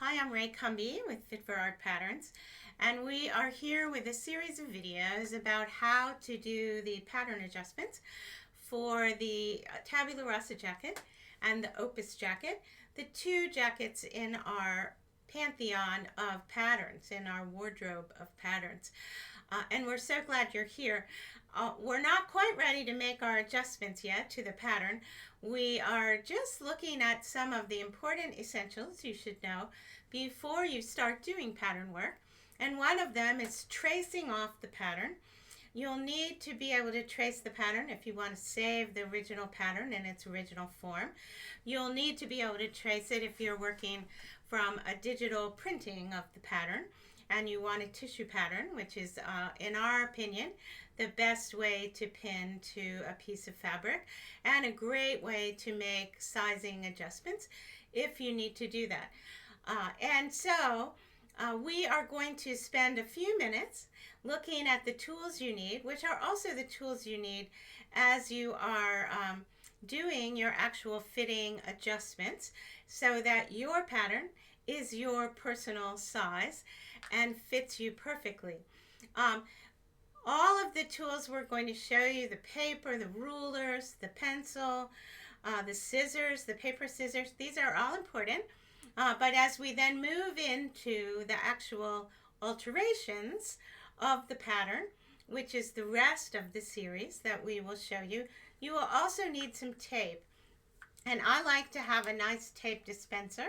Hi, I'm Ray Cumby with Fit for Art Patterns, and we are here with a series of videos about how to do the pattern adjustments for the Tabula Rasa jacket and the Opus jacket, the two jackets in our pantheon of patterns, in our wardrobe of patterns. And we're so glad you're here. We're not quite ready to make our adjustments yet to the pattern. We are just looking at some of the important essentials you should know before you start doing pattern work. And one of them is tracing off the pattern. You'll need to be able to trace the pattern if you want to save the original pattern in its original form. You'll need to be able to trace it if you're working from a digital printing of the pattern and you want a tissue pattern, which is, in our opinion, the best way to pin to a piece of fabric and a great way to make sizing adjustments if you need to do that. We are going to spend a few minutes looking at the tools you need, which are also the tools you need as you are doing your actual fitting adjustments so that your pattern is your personal size and fits you perfectly. All of the tools we're going to show you, the paper, the rulers, the pencil, the scissors, the paper scissors, these are all important. But as we then move into the actual alterations of the pattern, which is the rest of the series that we will show you, you will also need some tape. And I like to have a nice tape dispenser.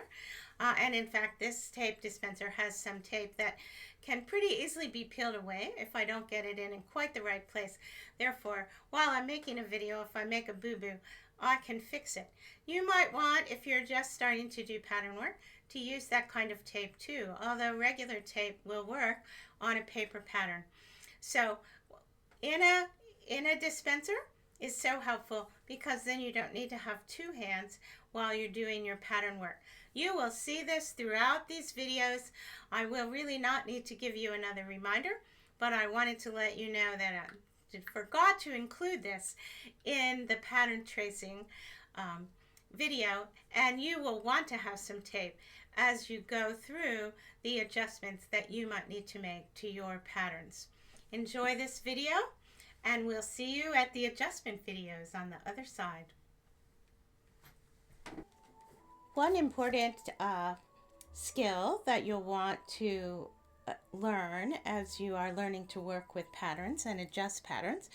And in fact, this tape dispenser has some tape that can pretty easily be peeled away if I don't get it in quite the right place. Therefore, while I'm making a video, if I make a boo-boo, I can fix it. You might want, if you're just starting to do pattern work, to use that kind of tape too, although regular tape will work on a paper pattern. So in a dispenser is so helpful because then you don't need to have two hands while you're doing your pattern work. You will see this throughout these videos. I will really not need to give you another reminder, but I wanted to let you know that I forgot to include this in the pattern tracing video, and you will want to have some tape as you go through the adjustments that you might need to make to your patterns. Enjoy this video, and we'll see you at the adjustment videos on the other side. One important skill that you'll want to learn as you are learning to work with patterns and adjust patterns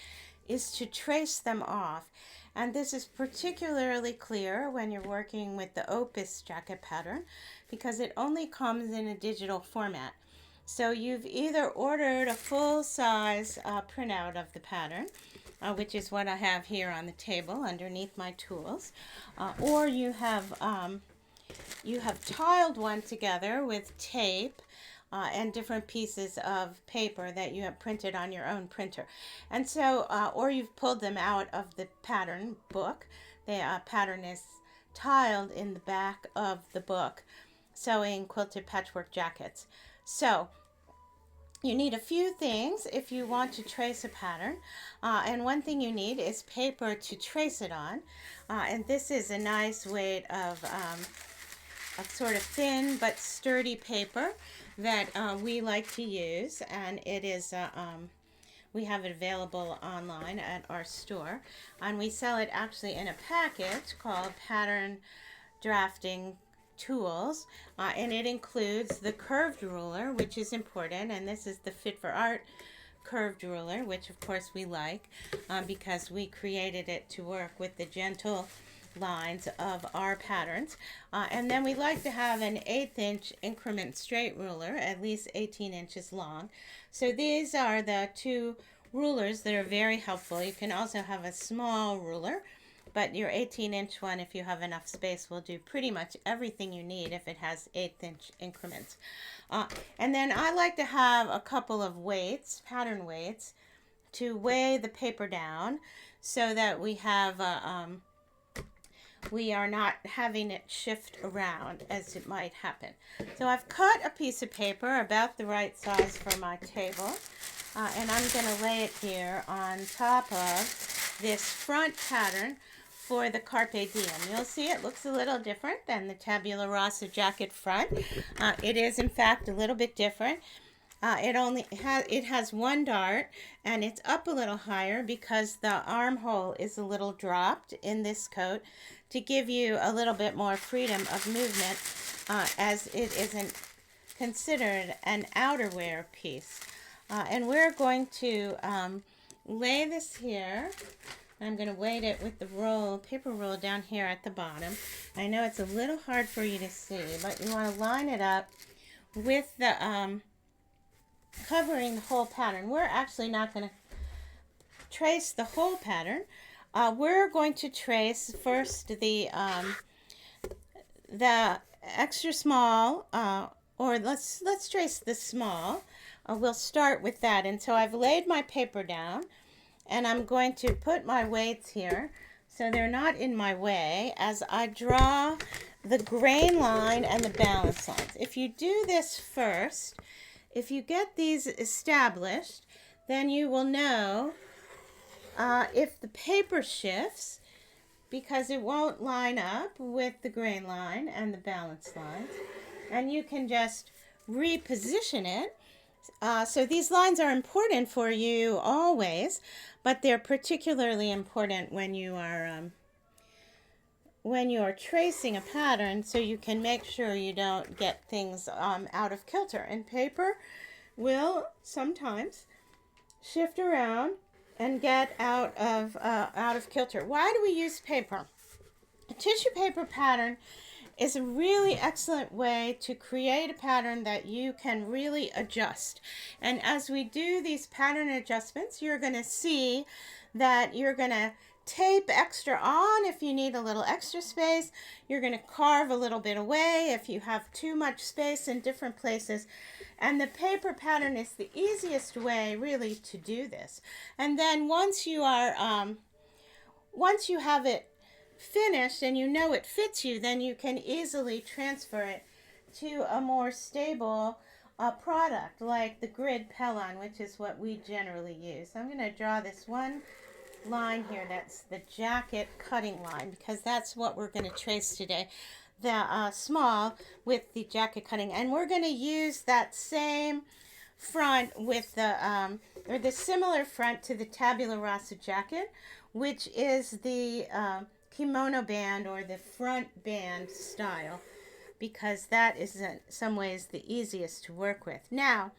is to trace them off. And this is particularly clear when you're working with the Opus jacket pattern because it only comes in a digital format. So you've either ordered a full-size printout of the pattern, which is what I have here on the table underneath my tools, or you have tiled one together with tape and different pieces of paper that you have printed on your own printer. And so, or you've pulled them out of the pattern book. The pattern is tiled in the back of the book, Sewing Quilted Patchwork Jackets. So, you need a few things if you want to trace a pattern, and one thing you need is paper to trace it on, and this is a nice weight of sort of thin but sturdy paper that we like to use, and it is we have it available online at our store, and we sell it actually in a package called Pattern Drafting Tools, and it includes the curved ruler, which is important, and this is the Fit for Art curved ruler, which of course we like because we created it to work with the gentle lines of our patterns. And then we like to have an 1/8 inch increment straight ruler, at least 18 inches long. So these are the two rulers that are very helpful. You can also have a small ruler, but your 18-inch one, if you have enough space, will do pretty much everything you need if it has 1/8 inch increments. And then I like to have a couple of weights, pattern weights, to weigh the paper down so that we have we are not having it shift around as it might happen. So I've cut a piece of paper about the right size for my table, and I'm going to lay it here on top of this front pattern for the Carpe Diem. You'll see it looks a little different than the Tabula Rasa Jacket front. It is, in fact, a little bit different. It has one dart, and it's up a little higher because the armhole is a little dropped in this coat to give you a little bit more freedom of movement, as it isn't considered an outerwear piece. And we're going to lay this here. I'm going to weight it with the paper roll down here at the bottom. I know it's a little hard for you to see, but you want to line it up with the covering the whole pattern. We're actually not going to trace the whole pattern. We're going to trace first the extra small, or let's trace the small. We'll start with that. And so I've laid my paper down, and I'm going to put my weights here so they're not in my way as I draw the grain line and the balance lines. If you do this first, if you get these established, then you will know if the paper shifts, because it won't line up with the grain line and the balance lines, and you can just reposition it. So these lines are important for you always, but they're particularly important when you are tracing a pattern, so you can make sure you don't get things out of kilter. And paper will sometimes shift around and get out of kilter. Why do we use paper? A tissue paper pattern is a really excellent way to create a pattern that you can really adjust. And as we do these pattern adjustments, you're going to see that you're going to tape extra on if you need a little extra space. You're going to carve a little bit away if you have too much space in different places. And the paper pattern is the easiest way really to do this. And then once you have it finished and you know it fits you, then you can easily transfer it to a more stable product like the grid Pellon, which is what we generally use. I'm going to draw this one line here. That's the jacket cutting line, because that's what we're going to trace today, the small with the jacket cutting. And we're going to use that same front with the similar front to the Tabula Rasa jacket, which is the kimono band or the front band style, because that is in some ways the easiest to work with. Now,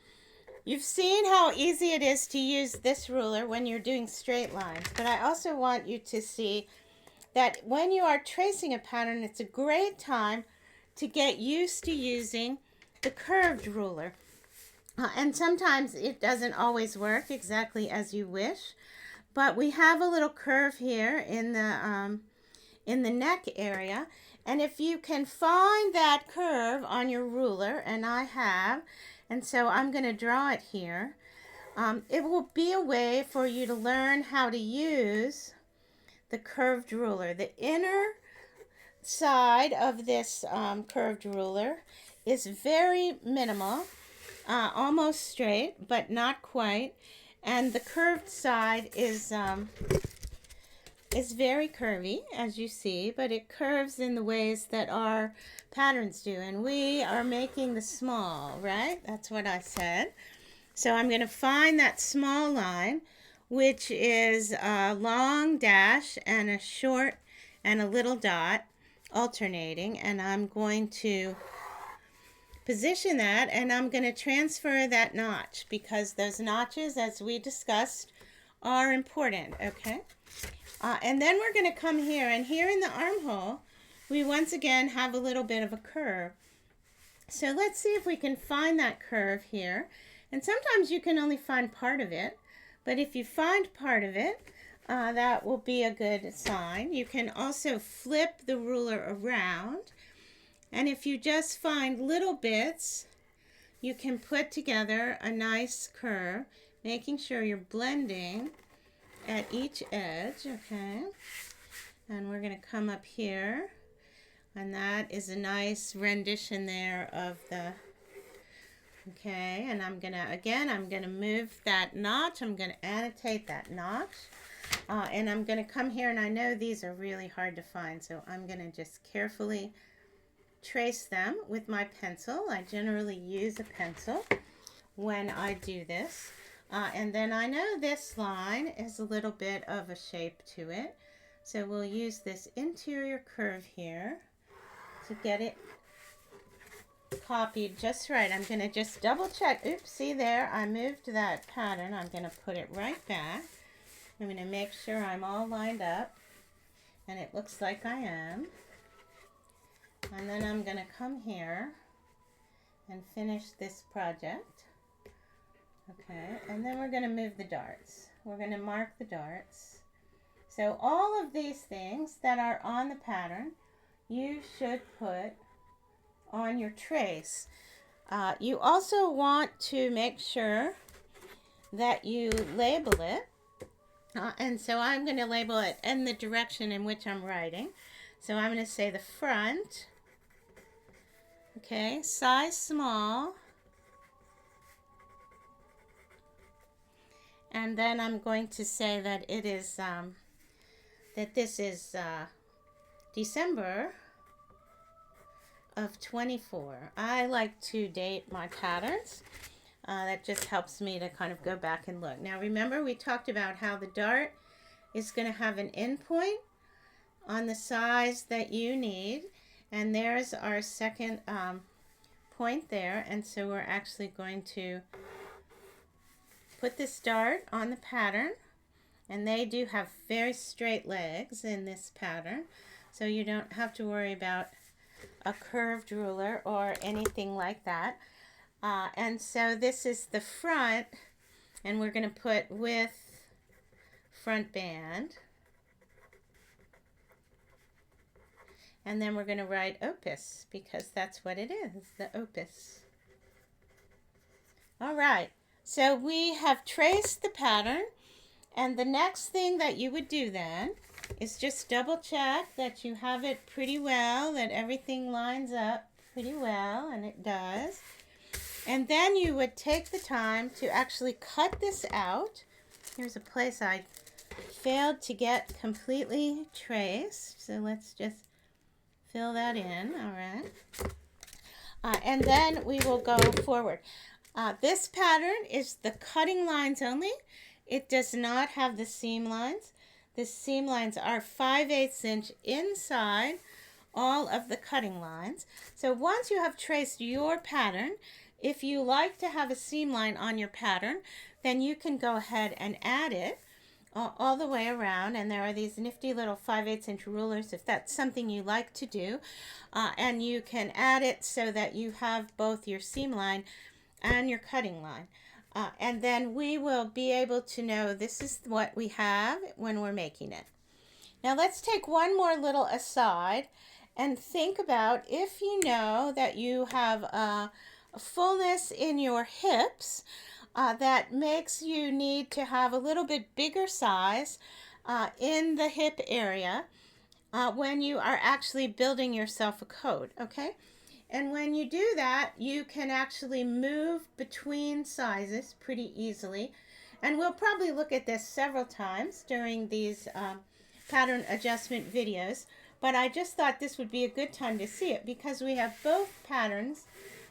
you've seen how easy it is to use this ruler when you're doing straight lines, but I also want you to see that when you are tracing a pattern, it's a great time to get used to using the curved ruler. And sometimes it doesn't always work exactly as you wish, but we have a little curve here in the neck area, and if you can find that curve on your ruler, and I have, and so I'm going to draw it here, it will be a way for you to learn how to use the curved ruler. The inner side of this curved ruler is very minimal, almost straight, but not quite, and the curved side is very curvy, as you see, but it curves in the ways that our patterns do. And we are making the small, right? That's what I said. So I'm going to find that small line, which is a long dash and a short and a little dot alternating. And I'm going to position that, and I'm going to transfer that notch, because those notches, as we discussed, are important, okay? And then we're going to come here, and here in the armhole, we once again have a little bit of a curve. So let's see if we can find that curve here. And sometimes you can only find part of it, but if you find part of it, that will be a good sign. You can also flip the ruler around, and if you just find little bits, you can put together a nice curve, making sure you're blending at each edge, okay? And we're going to come up here, and that is a nice rendition there of the, okay, and I'm going to move that notch. I'm going to annotate that notch. And I'm going to come here, and I know these are really hard to find, so I'm going to just carefully trace them with my pencil. I generally use a pencil when I do this. And then I know this line is a little bit of a shape to it, so we'll use this interior curve here to get it copied just right. I'm going to just double check. Oops, see there, I moved that pattern. I'm going to put it right back. I'm going to make sure I'm all lined up, and it looks like I am. And then I'm going to come here and finish this project. Okay, and then we're going to move the darts. We're going to mark the darts. So all of these things that are on the pattern, you should put on your trace. You also want to make sure that you label it. And so I'm going to label it in the direction in which I'm writing. So I'm going to say the front. Okay, size small. And then I'm going to say that it is, that this is December of 24. I like to date my patterns. That just helps me to kind of go back and look. Now remember, we talked about how the dart is going to have an end point on the size that you need. And there's our second point there. And so we're actually going to put this dart on the pattern. And they do have very straight legs in this pattern. So you don't have to worry about a curved ruler or anything like that. And so this is the front, and we're going to put with front band. And then we're going to write Opus, because that's what it is, the Opus. All right, so we have traced the pattern, and the next thing that you would do then is just double check that you have it pretty well, that everything lines up pretty well, and it does. And then you would take the time to actually cut this out. Here's a place I failed to get completely traced, so let's just fill that in. All right. And then we will go forward. This pattern is the cutting lines only. It does not have the seam lines. The seam lines are 5/8 inch inside all of the cutting lines. So once you have traced your pattern, if you like to have a seam line on your pattern, then you can go ahead and add it all the way around. And there are these nifty little 5/8 inch rulers if that's something you like to do. And you can add it so that you have both your seam line and your cutting line. And then we will be able to know this is what we have when we're making it. Now let's take one more little aside and think about if you know that you have a fullness in your hips that makes you need to have a little bit bigger size in the hip area when you are actually building yourself a coat, okay? And when you do that, you can actually move between sizes pretty easily. And we'll probably look at this several times during these pattern adjustment videos. But I just thought this would be a good time to see it because we have both patterns.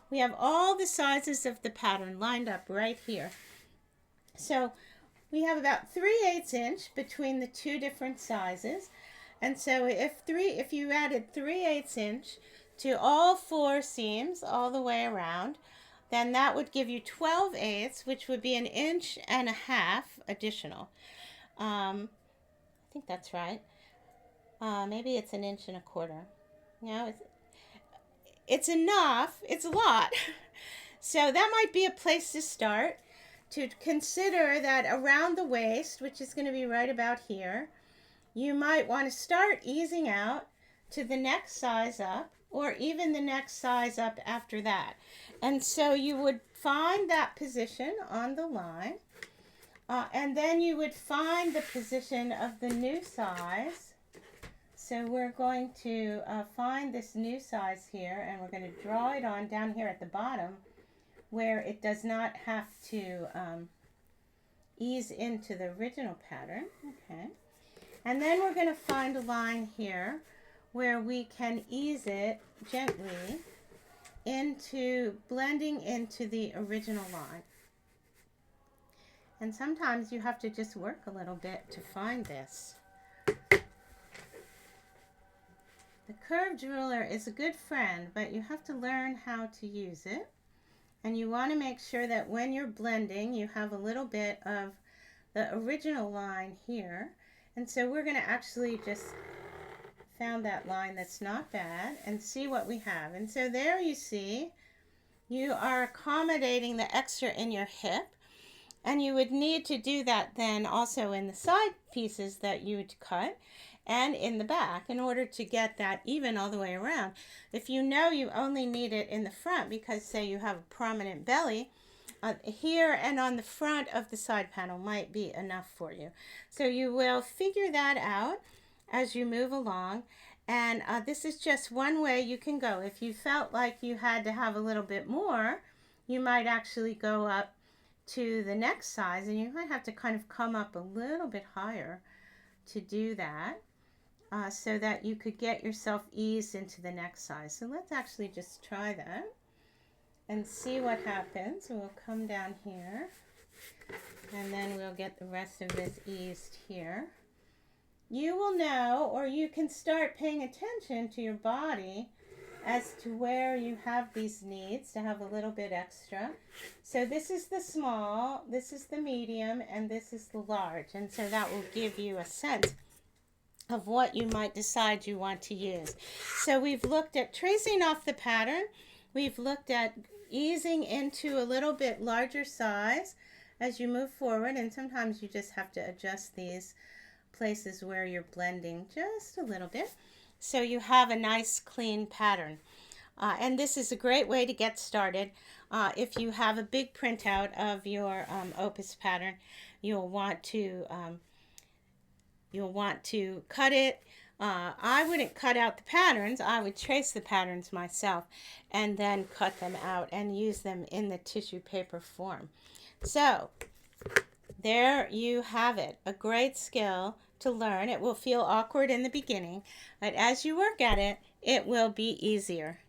We have all the sizes of the pattern lined up right here. So we have about 3/8 inch between the two different sizes. And so if you added 3/8 inch to all four seams all the way around, then that would give you 12/8, which would be 1.5 inches additional. I think that's right. Maybe it's 1.25 inches. No, it's enough. It's a lot. So that might be a place to start, to consider that around the waist, which is going to be right about here, you might want to start easing out to the next size up, or even the next size up after that. And so you would find that position on the line, and then you would find the position of the new size. So we're going to find this new size here, and we're going to draw it on down here at the bottom where it does not have to ease into the original pattern. Okay. And then we're going to find a line here where we can ease it gently into blending into the original line. And sometimes you have to just work a little bit to find this. The curved ruler is a good friend, but you have to learn how to use it. And you want to make sure that when you're blending, you have a little bit of the original line here. And so we're going to actually just found that line that's not bad and see what we have. And so there you see, you are accommodating the extra in your hip. And you would need to do that then also in the side pieces that you would cut and in the back in order to get that even all the way around. If you know you only need it in the front because say you have a prominent belly, here and on the front of the side panel might be enough for you. So you will figure that out as you move along. And this is just one way you can go. If you felt like you had to have a little bit more, you might actually go up to the next size, and you might have to kind of come up a little bit higher to do that so that you could get yourself eased into the next size. So let's actually just try that and see what happens. We'll come down here and then we'll get the rest of this eased here. You will know, or you can start paying attention to your body as to where you have these needs to have a little bit extra. So this is the small, this is the medium, and this is the large. And so that will give you a sense of what you might decide you want to use. So we've looked at tracing off the pattern. We've looked at easing into a little bit larger size as you move forward. And sometimes you just have to adjust these places where you're blending just a little bit. So you have a nice clean pattern. And this is a great way to get started. If you have a big printout of your Opus pattern, you'll want to cut it. I wouldn't cut out the patterns. I would trace the patterns myself and then cut them out and use them in the tissue paper form. So there you have it, a great skill to learn. It will feel awkward in the beginning, but as you work at it, it will be easier.